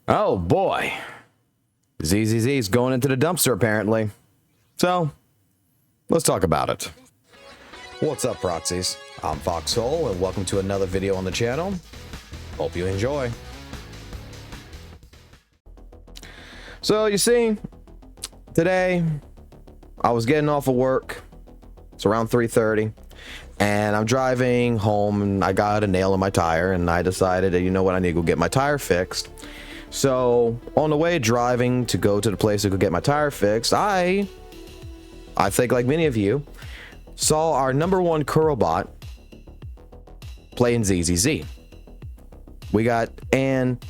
Oh boy. Z.Z.Z is going into the dumpster apparently. So, let's talk about it. What's up, Proxies? I'm Foxhole and welcome to another video on the channel. Hope you enjoy. So, you see, today I was getting off of work. It's around 3:30 and I'm driving home and I got a nail in my tire and I decided that, you know what, I need to go get my tire fixed. So on the way driving to go to the place to go get my tire fixed, I think like many of you saw our #1 Kurobot playing Z.Z.Z. And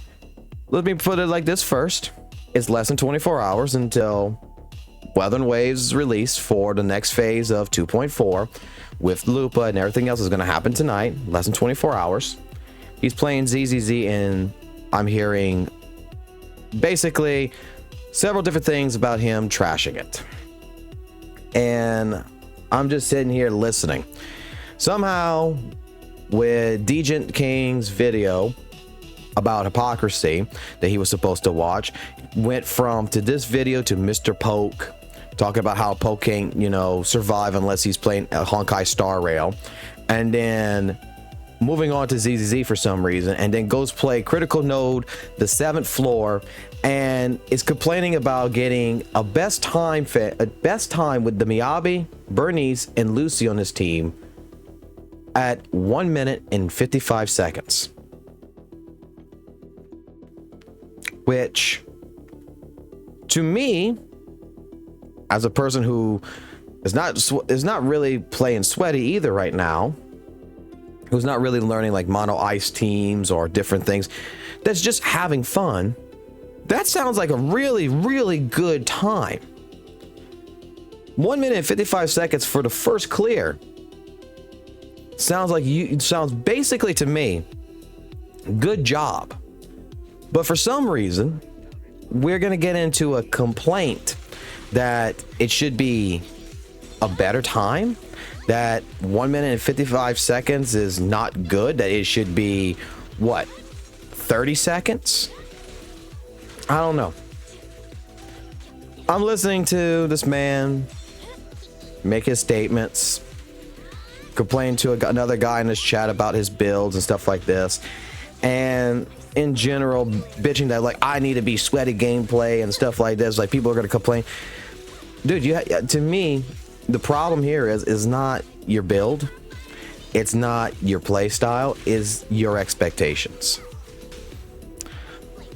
let me put it like this first. It's less than 24 hours until Weather and Waves release for the next phase of 2.4 with Lupa, and everything else is going to happen tonight. Less than 24 hours. He's playing Z.Z.Z and I'm hearing basically several different things about him trashing it. And I'm just sitting here listening. Somehow, with Degent King's video about hypocrisy that he was supposed to watch, went from to this video to Mr. Poke talking about how Poke can't, you know, survive unless he's playing a Honkai Star Rail, and then moving on to Z.Z.Z for some reason, and then goes play Critical Node, the 7th floor, and is complaining about getting a best time with the Miyabi, Bernice, and Lucy on his team at 1 minute and 55 seconds. Which, to me, as a person who is not really playing sweaty either right now, who's not really learning like mono ice teams or different things, that's just having fun, that sounds like a really, really good time. 1 minute and 55 seconds for the first clear. Sounds basically to me, good job. But for some reason, we're going to get into a complaint that it should be a better time, that 1 minute and 55 seconds is not good, that it should be, what, 30 seconds? I don't know. I'm listening to this man make his statements, complain to another guy in his chat about his builds and stuff like this, and in general bitching that like I need to be sweaty gameplay and stuff like this, like people are going to complain. Dude, to me the problem here is not your build, it's not your play style, is your expectations.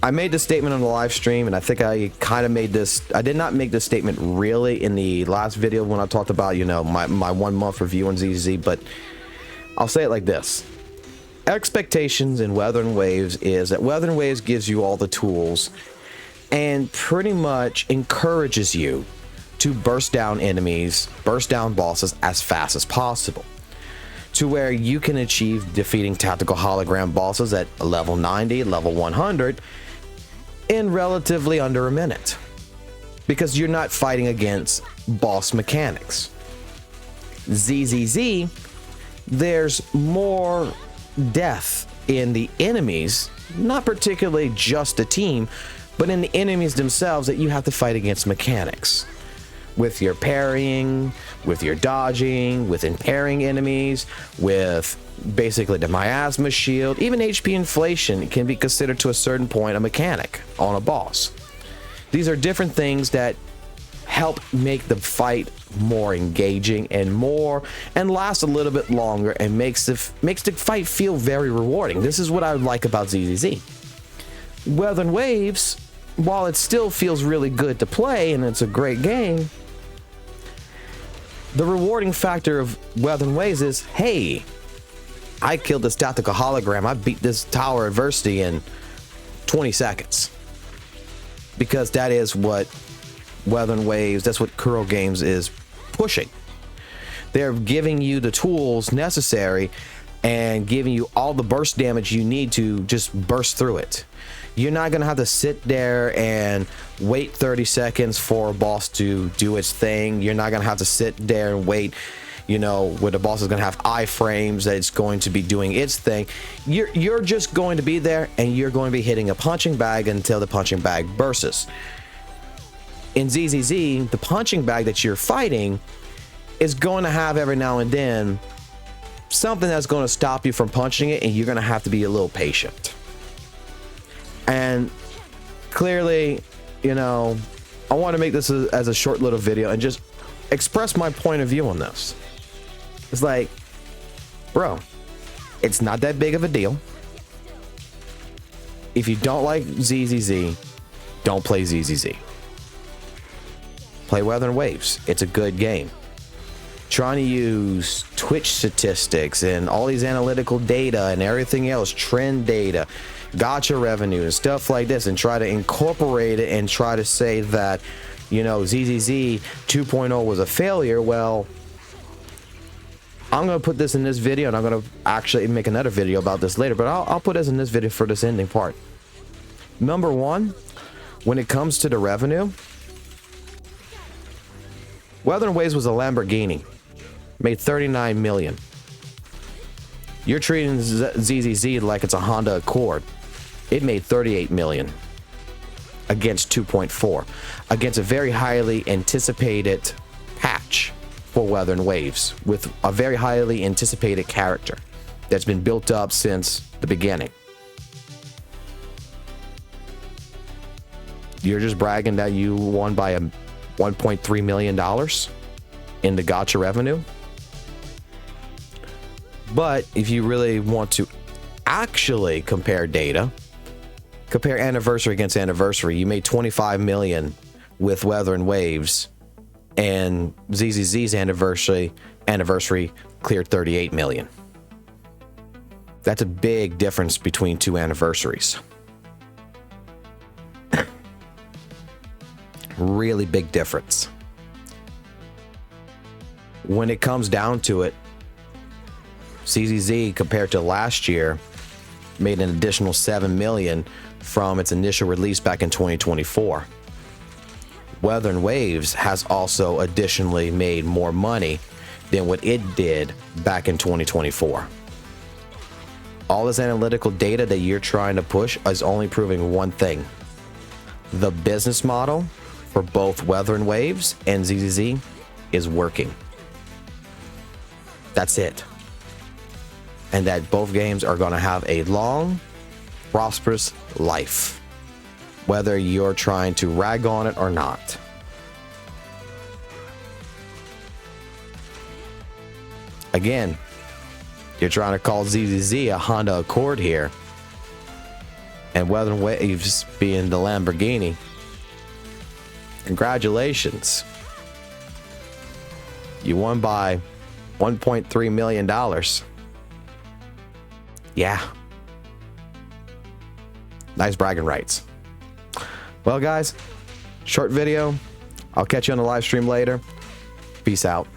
I made this statement on the live stream, and I think I kind of made this, I did not make this statement really in the last video when I talked about, you know, my 1 month review on Z.Z.Z, but I'll say it like this. Expectations in Weather and Waves is that Weather and Waves gives you all the tools and pretty much encourages you to burst down enemies, burst down bosses as fast as possible, to where you can achieve defeating tactical hologram bosses at level 90, level 100 in relatively under a minute, because you're not fighting against boss mechanics. Z.Z.Z, there's more death in the enemies, not particularly just a team, but in the enemies themselves that you have to fight against mechanics. With your parrying, with your dodging, with impairing enemies, with basically the miasma shield, even HP inflation can be considered to a certain point a mechanic on a boss. These are different things that help make the fight more engaging and last a little bit longer, and makes the fight feel very rewarding. This is what I like about Z.Z.Z. Weather and Waves, while it still feels really good to play and it's a great game, the rewarding factor of Weather and Waves is, hey, I killed this tactical hologram, I beat this tower adversity in 20 seconds. Because that is what Weather and Waves, that's what Kuro Games is pushing. They're giving you the tools necessary and giving you all the burst damage you need to just burst through it. You're not going to have to sit there and wait 30 seconds for a boss to do its thing. You're not going to have to sit there and wait, you know, where the boss is going to have iframes, that it's going to be doing its thing. You're just going to be there, and you're going to be hitting a punching bag until the punching bag bursts. In Z.Z.Z, the punching bag that you're fighting is going to have every now and then something that's going to stop you from punching it, and you're going to have to be a little patient. And clearly, you know, I want to make this as a short little video and just express my point of view on this. It's like, bro, it's not that big of a deal. If you don't like Z.Z.Z, don't play Z.Z.Z. Play Weather and Waves. It's a good game. Trying to use Twitch statistics and all these analytical data and everything else, trend data, gotcha revenue and stuff like this, and try to incorporate it and try to say that, you know, Z.Z.Z 2.0 was a failure. Well, I'm going to put this in this video, and I'm going to actually make another video about this later, but I'll put this in this video for this ending part. Number one, when it comes to the revenue, Weather and Waves was a Lamborghini. Made 39 million. You're treating Z.Z.Z like it's a Honda Accord. It made 38 million against 2.4, against a very highly anticipated patch for Weather and Waves with a very highly anticipated character that's been built up since the beginning. You're just bragging that you won by a $1.3 million in the gotcha revenue. But if you really want to actually compare data, compare anniversary against anniversary, you made 25 million with Weather and Waves, and Z.Z.Z's anniversary cleared 38 million. That's a big difference between two anniversaries. Really big difference. When it comes down to it, Z.Z.Z compared to last year made an additional 7 million from its initial release back in 2024. Weather and Waves has also additionally made more money than what it did back in 2024. All this analytical data that you're trying to push is only proving one thing. The business model for both Weather and Waves and Z.Z.Z is working. That's it. And that both games are going to have a long, prosperous life, whether you're trying to rag on it or not. Again, you're trying to call Z.Z.Z a Honda Accord here, and Weather and Waves being the Lamborghini. Congratulations. You won by $1.3 million. Yeah. Nice bragging rights. Well, guys, short video. I'll catch you on the live stream later. Peace out.